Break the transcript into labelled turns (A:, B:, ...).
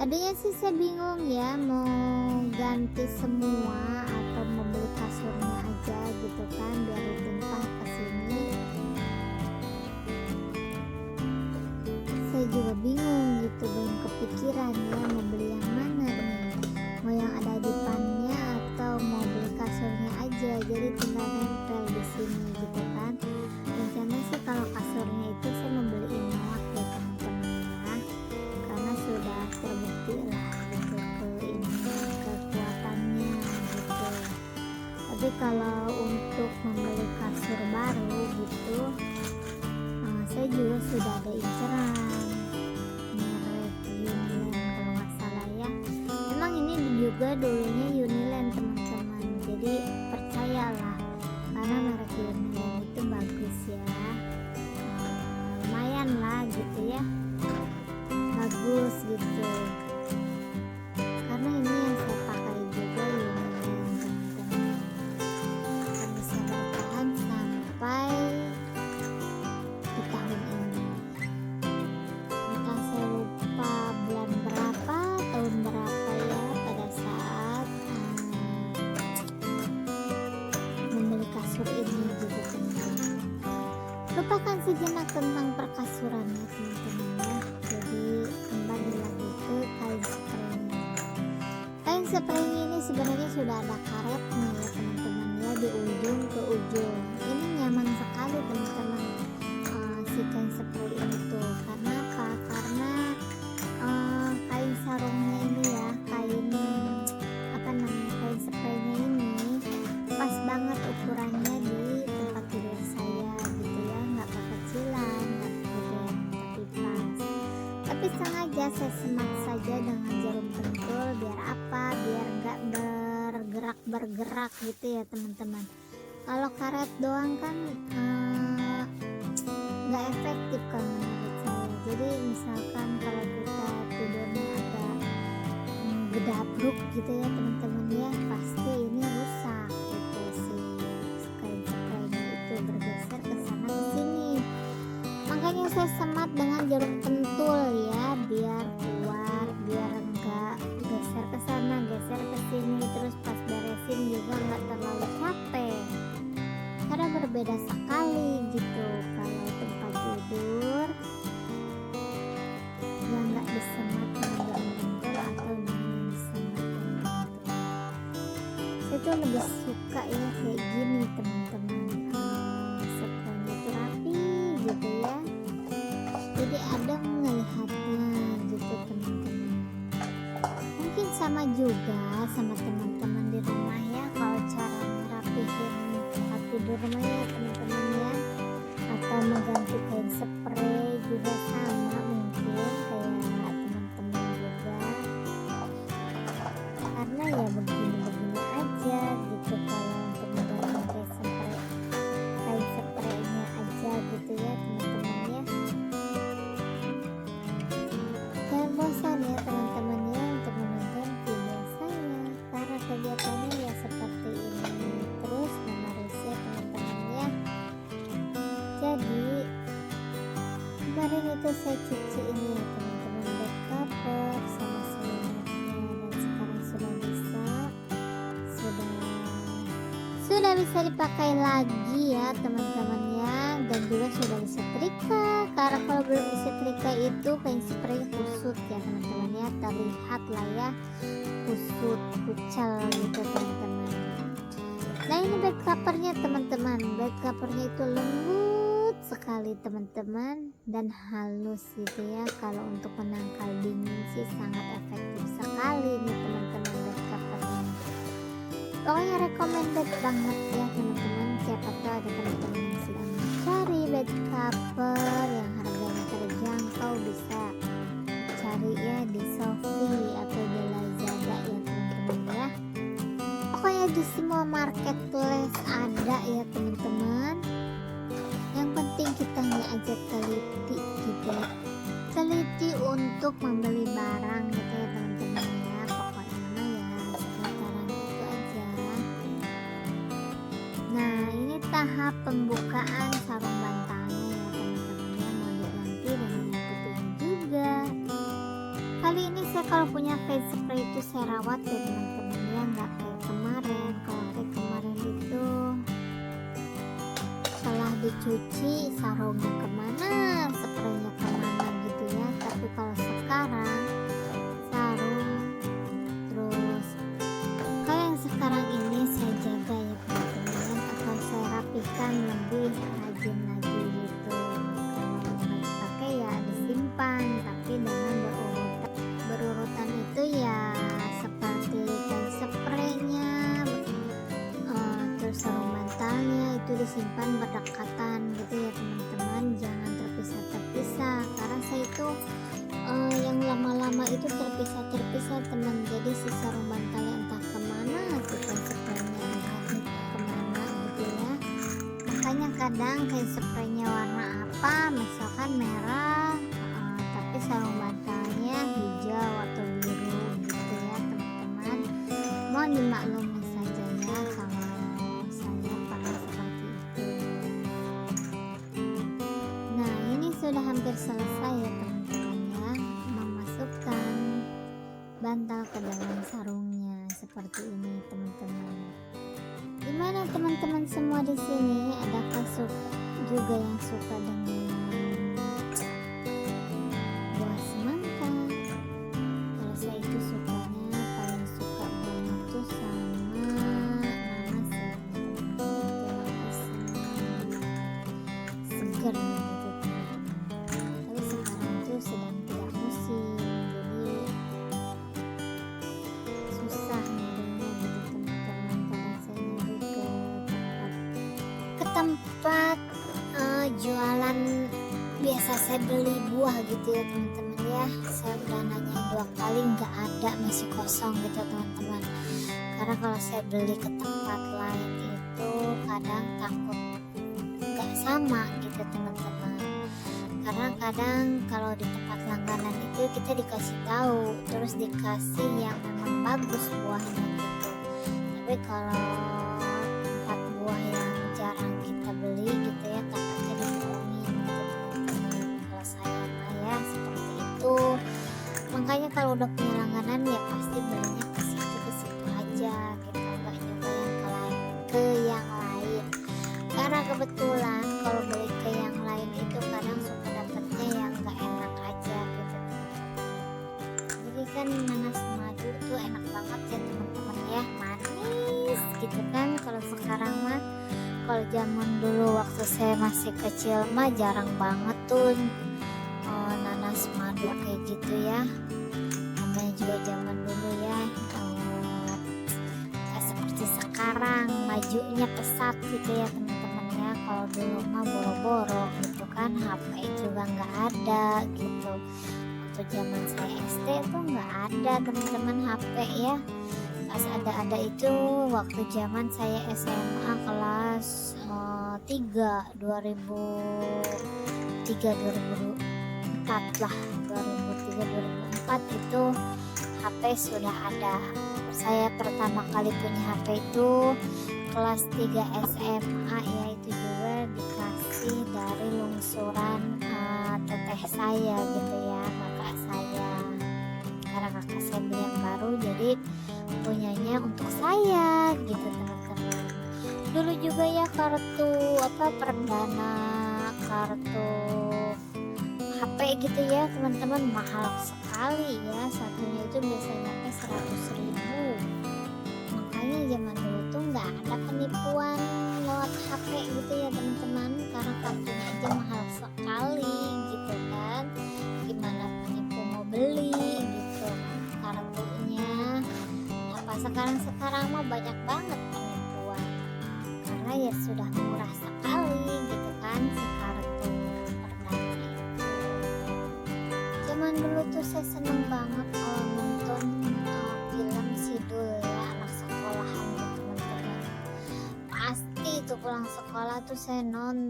A: Tadinya sih saya bingung ya mau ganti semua atau mau beli kasurnya aja gitu kan biar ditimpah ke sini. Saya juga bingung gitu, belum kepikiran ya mau beli yang mana nih. Mau yang ada dipannya atau mau beli kasurnya aja jadi tinggal nempel di sini gitu kan. Rencananya sih kalau kasurnya itu saya mau beli muat ya teman-teman ya. Karena sudah terbukti lah gitu ke ini kekuatannya gitu. Tapi kalau untuk membeli kasur baru gitu, saya juga sudah ada inceran merek Uniland kalau nggak salah ya. Emang ini juga dulunya Uniland teman-teman, jadi percayalah karena merek Uniland itu bagus ya. Lumayan lah gitu ya, bagus gitu, karena ini yang saya pakai juga Uniland teman-teman, dan bisa bertahan sampai di tahun ini. Entah saya lupa bulan berapa, tahun berapa ya pada saat membeli kasur ini gitu teman-teman. Lupakan sejenak tentang perkasuran ya teman-teman ya. Jadi kembali lagi ke kain spraynya. Kain spraynya ini sebenarnya sudah ada karetnya ya teman-teman ya, di ujung ke ujung. Ini nyaman sekali teman-teman, si kain spray ini tuh. Karena apa? Karena kain sarungnya ini ya, kain apa namanya, kain spraynya ini pas banget ukurannya di tempat tidur saya gitu ya, nggak kekecilan, nggak kegedean, tapi pas. Tapi sengaja saya semat saja dengan jarum pentul, biar apa? Biar nggak bergerak gitu ya teman-teman. Kalau karet doang kan nggak efektif kan menurut saya. Jadi misalkan kalau kita tidurnya agak gedabruk gitu ya teman-teman ya, pasti ini rusak gitu sih, kain spraynya itu bergeser ke sana ke sini. Makanya saya semat dengan jarum pentul ya, biar kuat, biar enggak geser ke sana geser ke sini, terus pas beresin juga nggak terlalu capek. Karena berbeda sekali gitu kalau tempat tidur yang nggak disemat dengan jarum pentul atau dengan yang disemat dengan pentul. Saya tuh lebih suka ya kayak gini teman-teman, spraynya itu rapi gitu ya, jadi adem ngelihatnya gitu teman-teman. Mungkin sama juga sama teman-teman di rumah ya, kalau cara ngerapihin tempat tidur rumah ya teman-teman ya, atau mengganti kain spray juga sama mungkin kayak teman-teman juga, karena ya begini-begini aja gitu. Kalau untuk mengganti kain spraynya aja gitu ya teman-teman ya, jangan bosan ya teman-teman ya untuk menonton video saya, karena kegiatannya ya seperti ini terus menerus ya teman-teman ya. Jadi kemarin itu saya cuci ini ya teman-teman, bed cover sama selimutnya, dan sekarang sudah bisa dipakai lagi ya teman-teman ya, dan juga sudah disetrika. Karena kalau belum disetrika itu kain spray kusut ya teman-teman ya, terlihat lah ya kusut kucel gitu teman-teman. Nah ini bed covernya teman-teman, bed covernya itu lembut sekali teman-teman dan halus gitu ya. Kalau untuk menangkal dingin sih sangat efektif sekali nih teman-teman bed covernya. Pokoknya recommended banget ya teman-teman. Siapa tahu ada teman-teman yang sedang mencari bed cover yang harganya terjangkau, bisa cari ya di Shopee atau di Lazada ya teman-teman ya. Pokoknya di semua marketplace ada ya teman-teman. Yang penting kitanya aja teliti gitu ya, teliti untuk membeli barang gitu ya teman-teman ya. Pokoknya mah ya sekitaran itu aja. Nah ini tahap pembukaan sarung bantalnya ya teman-teman ya, mau diganti dengan yang putih juga. Kali ini saya kalau punya face spray itu saya rawat ya teman-teman ya, nggak kayak kemarin. Kalau kayak kemarin itu setelah dicuci sarungnya kemana, spraynya kemana gitu ya. Tapi kalau sekarang sarung, terus kalau yang sekarang ini saya jaga ya teman-teman, atau saya rapikan lebih rajin lagi gitu. Kalau nggak dipakai ya disimpan, tapi dengan berurutan itu ya, seperti kain spraynya, terus sarung bantalnya itu disimpan berdekatan gitu ya teman-teman, jangan terpisah-terpisah, karena saya itu yang lama-lama itu terpisah teman, jadi si sarung bantalnya entah kemana, si kain spraynya entah kemana gitu ya. Makanya kadang kain spraynya warna apa, misalkan merah, tapi sarung bantalnya hijau atau biru gitu ya teman-teman. Mohon dimaklumi saja ya kalau saya pernah seperti itu. Nah, ini sudah hampir selesai ya teman-teman ya, memasukkan bantal ke dalam sarungnya seperti ini teman-teman. Gimana teman-teman semua di sini, adakah juga yang suka dengan buah semangka? Kalau saya itu sukanya paling suka banget tuh sama nanas ya teman-teman, itu segar gitu teman-teman. Tapi sekarang tuh sedang tidak musim, jadi susah nyarinya gitu teman-teman. Kadang saya nyari ke tempat jualan biasa saya beli buah gitu ya teman-teman ya. Saya udah nanyain 2 kali nggak ada, masih kosong gitu teman-teman. Karena kalau saya beli ke tempat lain itu kadang takut nggak sama gitu teman-teman. Karena kadang kalau di tempat langganan itu kita dikasih tahu, terus dikasih yang memang bagus buahnya gitu. Tapi kalau tempat buah yang jarang kita beli gitu ya, takutnya dibohongin gitu teman-teman. Kalau saya mah ya seperti itu. Makanya kalau udah punya langganan ya pasti belinya ke situ aja gitu, nggak nyoba ke yang lain. Karena kebetulan kalau beli ke yang lain itu kadang suka dapetnya yang nggak enak aja gitu. Jadi kan nanas madu tuh enak banget ya teman-teman ya, manis gitu kan. Kalau sekarang mah, kalau zaman dulu waktu saya masih kecil mah jarang banget tuh nanas madu kayak gitu ya. Namanya juga zaman dulu ya, gak seperti sekarang majunya pesat gitu ya teman-teman ya. Kalau dulu mah boro-boro gitu kan, HP juga nggak ada gitu. Waktu zaman saya SD tuh nggak ada teman-teman HP ya. Pas ada itu waktu zaman saya SMA kelas 3 2004 lah, 2003-2004 itu HP sudah ada. Saya pertama kali punya HP itu kelas 3 SMA ya, itu juga dikasih dari lungsuran teteh saya gitu ya, kakak saya. Karena kakak saya beli yang baru, jadi punyanya untuk saya gitu teman-teman. Dulu juga ya kartu perdana kartu HP gitu ya teman-teman, mahal sekali ya, satunya itu biasanya 100.000. Makanya zaman dulu tuh nggak ada penipuan lewat HP gitu ya teman-teman, karena kartunya aja mahal sekali gitu kan. Gimana penipu mau beli gitu kartunya. Apa sekarang mah banyak banget penipuan, karena ya sudah murah sekali gitu kan si kartu perdana itu. Zaman dulu tuh saya seneng banget kalau nonton film Sidul ya, anak sekolahan gitu teman-teman. Pasti tuh pulang sekolah tuh saya nonton